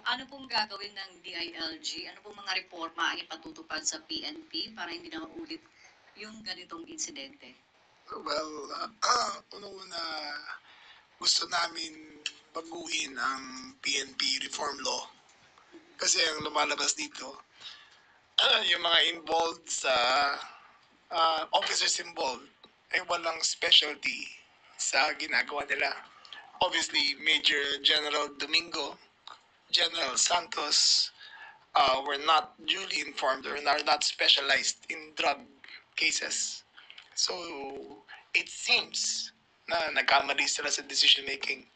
Ano pong gagawin ng DILG? Ano pong mga reforma ang ipatutupad sa PNP para hindi na maulit yung ganitong insidente? Well, una-una, gusto namin baguhin ang PNP reform law. Kasi ang lumalabas dito, yung mga involved sa officers involved ay walang specialty sa ginagawa nila. Obviously, Major General Domingo, General Santos were not duly informed or are not specialized in drug cases. So, it seems na nagkamali sila sa decision making.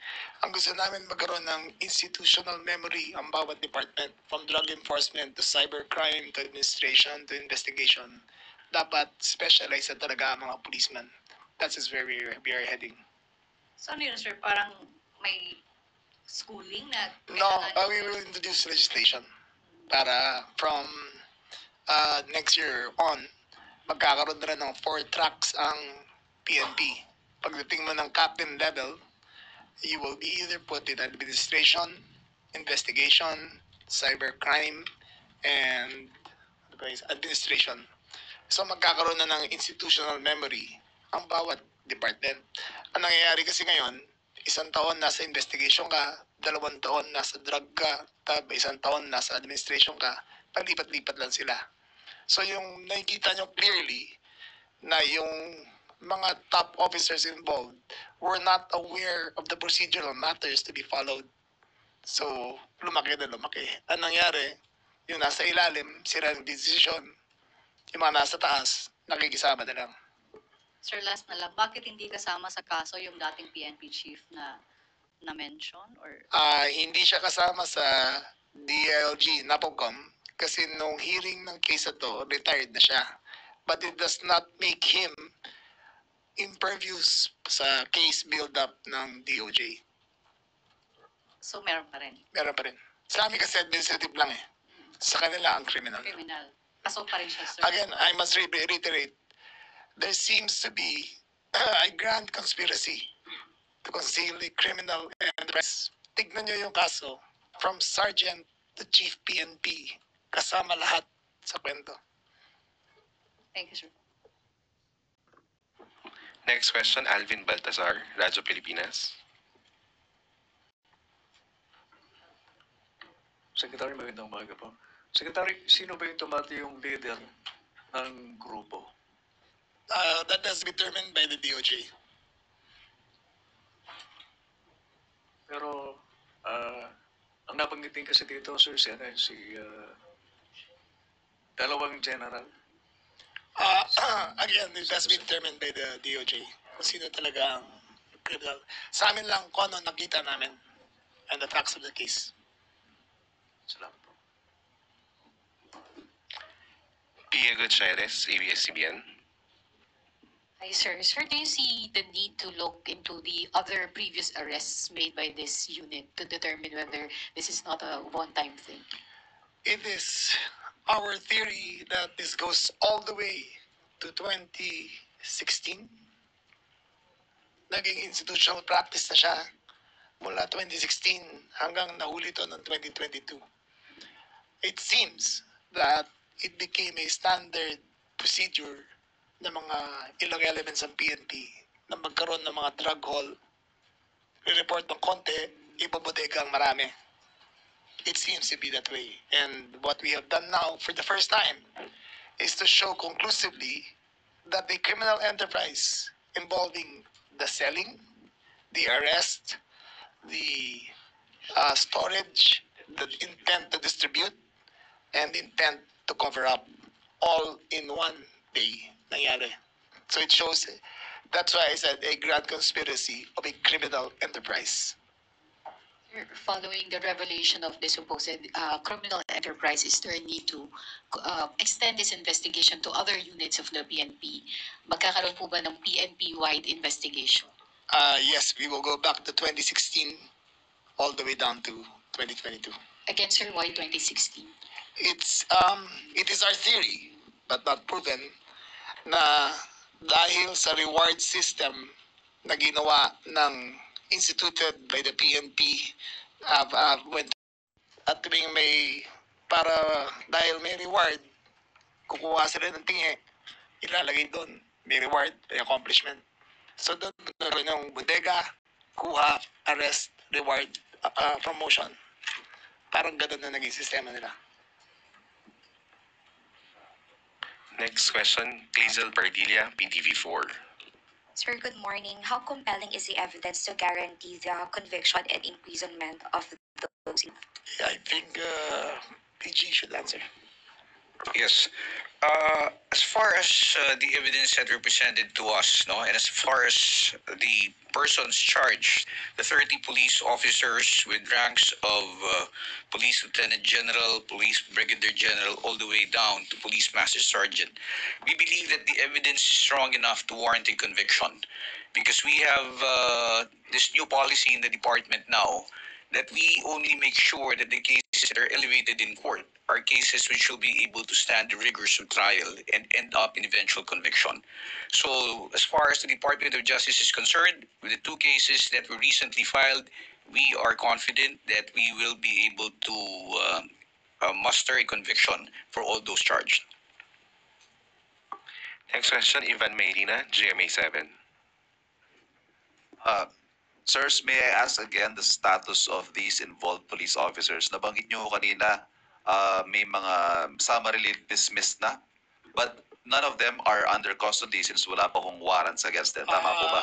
Ang gusto namin magkaroon ng institutional memory ang bawat department, from drug enforcement to cybercrime to administration to investigation. Dapat specialized na talaga ang mga policemen. That is where we are heading. So ano yun, sir? Parang may schooling na No, we will introduce legislation para from next year on, magkakaroon na rin ng 4 tracks ang PNP. Pagdating mo ng captain level, you will be either put in administration, investigation, cybercrime, and administration. So magkakaroon na ng institutional memory ang bawat department. Ang nangyayari kasi ngayon, 1 taon nasa investigation ka, 2 taon nasa drug ka, 1 taon nasa administration ka, palipat-lipat lang sila. So yung nakikita nyo clearly na yung mga top officers involved were not aware of the procedural matters to be followed. So, lumaki na lumaki. Ang nangyari, yung nasa ilalim, sila ng decision, yung mga nasa taas, nakikisama na lang. Sir, last na lang, bakit hindi kasama sa kaso yung dating PNP chief na mention or Hindi siya kasama sa DILG, NAPOCOM, kasi nung hearing ng case na to, retired na siya. But it does not make him impervious sa case build-up ng DOJ. so meron pa rin? Meron pa rin. Sa amin kasi administrative lang eh. Sa kanila ang criminal. Criminal. Kaso pa rin siya, sir. Again, I must reiterate, there seems to be a grand conspiracy to conceal the criminal enterprise. Tignan nyo yung kaso, from sergeant to chief PNP, kasama lahat sa kwento. Thank you, sir. Next question, Alvin Baltazar, Radyo Pilipinas. Secretary, magandang umaga po. Secretary, sino ba yung tumati yung leader ng grupo? That has been determined by the DOJ. Pero, ang napanggiting kasi dito, sir, si dalawang general. Again, it has been determined by the DOJ kung sino talaga ang criminal. Sa amin lang kung ano nakita namin and the facts of the case. Salamat po. Pia Gutierrez, ABS-CBN. Hi, sir. Sir, do you see the need to look into the other previous arrests made by this unit to determine whether this is not a one-time thing? It is our theory that this goes all the way to 2016. Naging institutional practice na siya mula 2016 hanggang nahuli to ng 2022. It seems that it became a standard procedure ng mga ilang elements ng PNP na magkaroon ng mga drug haul, re-report ng konti, ibabotega ang marami. It seems to be that way. And what we have done now for the first time is to show conclusively that the criminal enterprise involving the selling, the arrest, the storage, the intent to distribute, and the intent to cover up all in one day nangyari. So it shows, that's why I said a grand conspiracy of a criminal enterprise. Sir, following the revelation of the supposed criminal enterprise, is there a need to extend this investigation to other units of the PNP? Magkakaroon po ba ng PNP-wide investigation? Yes, we will go back to 2016 all the way down to 2022. Again, sir, why 2016? It is our theory, but not proven, na dahil sa reward system na ginawa ng instituted by the PNP when at tuwing may, para dahil may reward, kukuha sila ng tingi, ilalagay doon, may reward, may accomplishment. So doon naroon yung bodega, kuha, arrest, reward, promotion. Parang ganun na naging sistema nila. Next question, Hazel Pardilla, PTV4. Sir, good morning. How compelling is the evidence to guarantee the conviction and imprisonment of those? I think PG should answer. Yes. As far as the evidence that were presented to us, no, and as far as the persons charged, the 30 police officers with ranks of police lieutenant general, police brigadier general, all the way down to police master sergeant, we believe that the evidence is strong enough to warrant a conviction, because we have this new policy in the department now that we only make sure that the cases that are elevated in court are cases which will be able to stand the rigors of trial and end up in eventual conviction. So as far as the Department of Justice is concerned, with the two cases that were recently filed, we are confident that we will be able to muster a conviction for all those charged. Next question, Ivan Mayrina, GMA7. Sirs, may I ask again the status of these involved police officers? Nabanggit nyo kanina, may mga summarily dismissed na, but none of them are under custody since wala pa kong warrants against them. Tama po ba?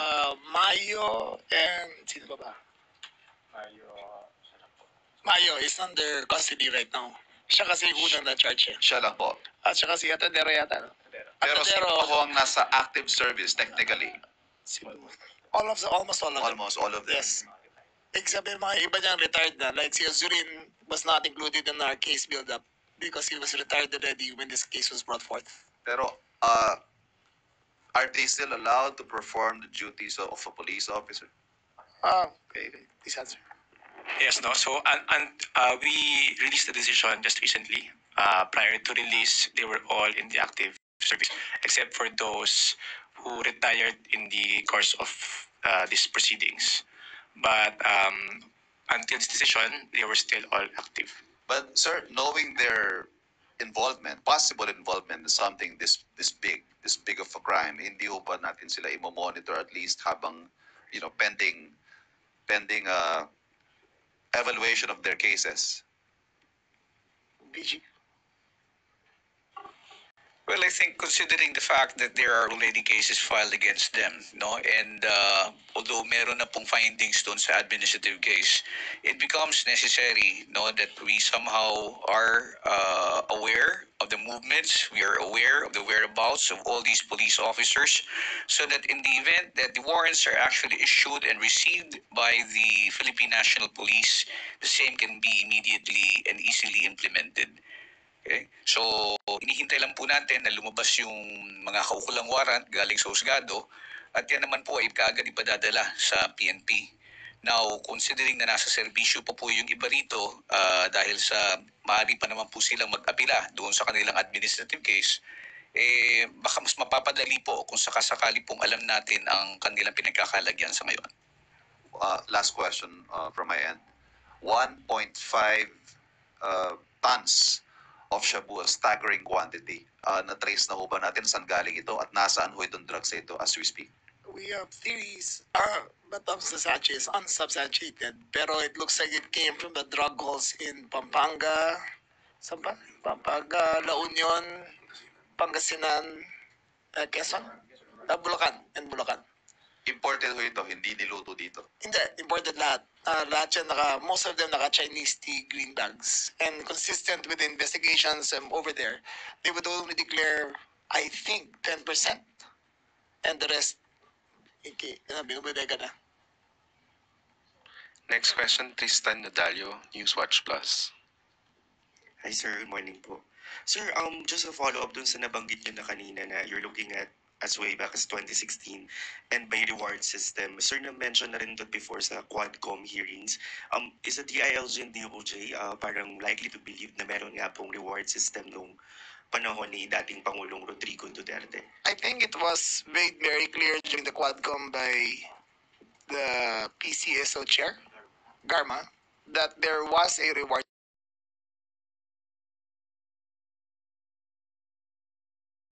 Mayo and sino ba? Mayo is under custody right now. Siya kasi yung unang na-charge eh. Siya lang po. At siya kasi Atadero yata. No? Pero sino po ang nasa active service technically? Almost all of them. Almost all of them. Yes. Except yung mga iba niyang retired na. Like si Azurin was not included in our case build-up because he was retired already when this case was brought forth. Pero are they still allowed to perform the duties of a police officer? Okay. Please answer. Yes, no. So, we released the decision just recently. Prior to release, they were all in the active service, except for those who retired in the course of these proceedings. But until this decision, they were still all active. But sir, knowing their involvement, possible involvement in something this big of a crime, hindi ho ba natin sila i-monitor at least habang pending evaluation of their cases? PG. Well, I think considering the fact that there are already cases filed against them, no, and although meron na pong findings doon sa administrative case, it becomes necessary, no, that we somehow are aware of the movements, we are aware of the whereabouts of all these police officers, so that in the event that the warrants are actually issued and received by the Philippine National Police, the same can be immediately and easily implemented. Okay? So, inihintay lang po natin na lumabas yung mga kaukulang warrant galing sa husgado at yan naman po ay kaagad ipadadala sa PNP. Now, considering na nasa serbisyo pa po yung iba rito dahil sa maaari pa naman po silang mag-apila doon sa kanilang administrative case, baka mas mapapadali po kung sakasakali pong alam natin ang kanilang pinagkakalagyan sa ngayon. Last question from my end. 1.5 tons of shabu, a staggering quantity. Na-trace na ho ba natin saan galing ito at nasaan ho itong drugs ito as we speak? We have theories, but unsubstantiated. Pero it looks like it came from the drug halls in Pampanga, Pampanga, La Union, Pangasinan, Quezon, Bulacan. Imported ho ito, hindi niluto dito. Hindi, imported lahat. Lahat yan most of them naka-Chinese tea green bags. And consistent with the investigations over there, they would only declare, I think, 10%. And the rest, binubodega na. Next question, Tristan Nadalio, Newswatch Plus. Hi sir, good morning po. Sir, just a follow-up dun sa nabanggit nyo na kanina na you're looking at as way back as 2016 and by reward system. Sir, na-mention na rin doon before sa Quadcom hearings. Is the DILG and DOJ parang likely to believe na meron nga pong reward system nung panahon ni dating Pangulong Rodrigo Duterte? I think it was made very clear during the Quadcom by the PCSO chair, Garma, that there was a reward